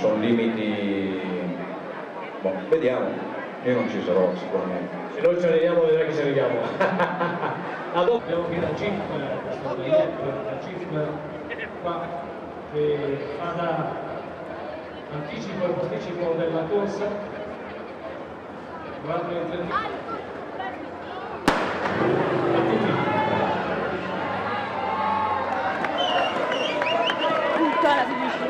sono limiti, boh, vediamo, io non ci sarò sicuramente. Se noi ci arriviamo vedrai che ci arriviamo. Abbiamo qui la CIF, la CIF qua che fa da anticipo e posticipo della corsa. Guardate le tre. Puttana si dice.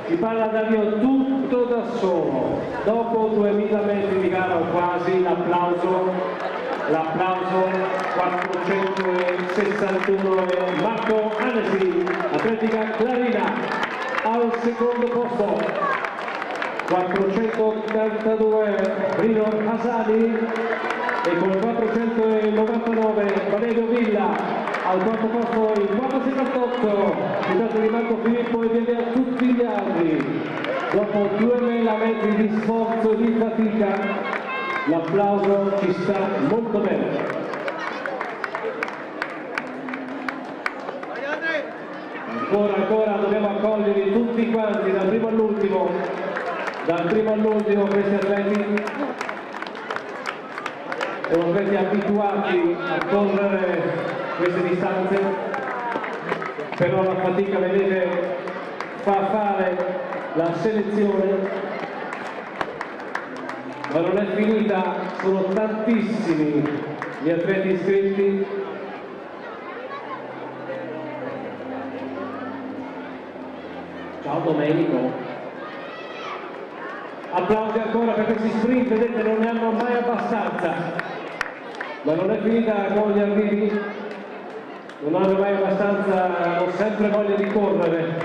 Si parla di arrivo tutto da solo, dopo 2000 metri di gara o quasi, l'applauso 461 e Marco Annesi, Atletica Clarina al secondo posto, 482 Brino Casali e con 499 Valerio Villa al quarto posto il 478 città di Marco Filippo e via via tutti gli altri. Dopo 2000 metri di sforzo e di fatica l'applauso ci sta molto bene. Ancora dobbiamo accogliere tutti quanti dal primo all'ultimo questi atleti. Sono atleti abituati a correre queste distanze, però la fatica, vedete, fa fare la selezione, ma non è finita, sono tantissimi gli atleti iscritti. Ciao Domenico. Applausi ancora per questi sprint, vedete, non ne hanno mai abbastanza, ma non è finita con gli arrivi. Non hanno mai abbastanza, hanno sempre voglia di correre,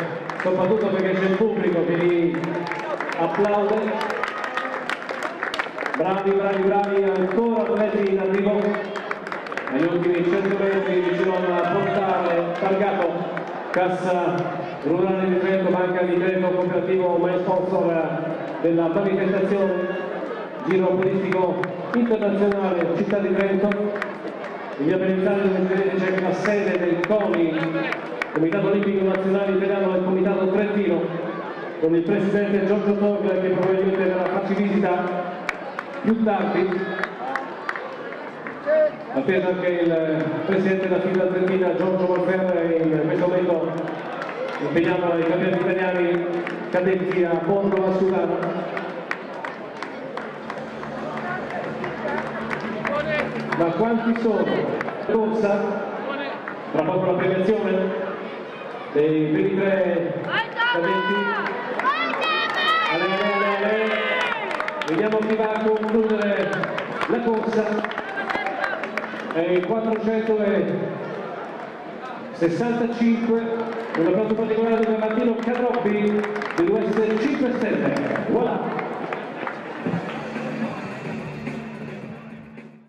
soprattutto perché c'è il pubblico che li applaude. Bravi, ancora atleti in arrivo agli ultimi 100 metri vicino al portale targato Cassa Rurale di Trento, Banca di Credito Cooperativo, mai sponsor della manifestazione Giro Podistico Internazionale Città di Trento. In via Belizzano, come vedete, c'è la sede del CONI, Comitato Olimpico Nazionale Italiano del Comitato Trentino, con il presidente Giorgio Torre che probabilmente verrà a farci visita più tardi. Atteso anche il presidente della FIDA Trentina Giorgio Malferra è in questo momento impegnato ai campionati italiani cadetti a Borgo Massulana. Ma quanti sono? Corsa? Tra poco la premiazione dei primi tre cadetti. Ale. Vediamo chi va a concludere la corsa. È il 465. Un applauso particolare per Martino Carrobbi dell'US 5 Stelle. Voilà!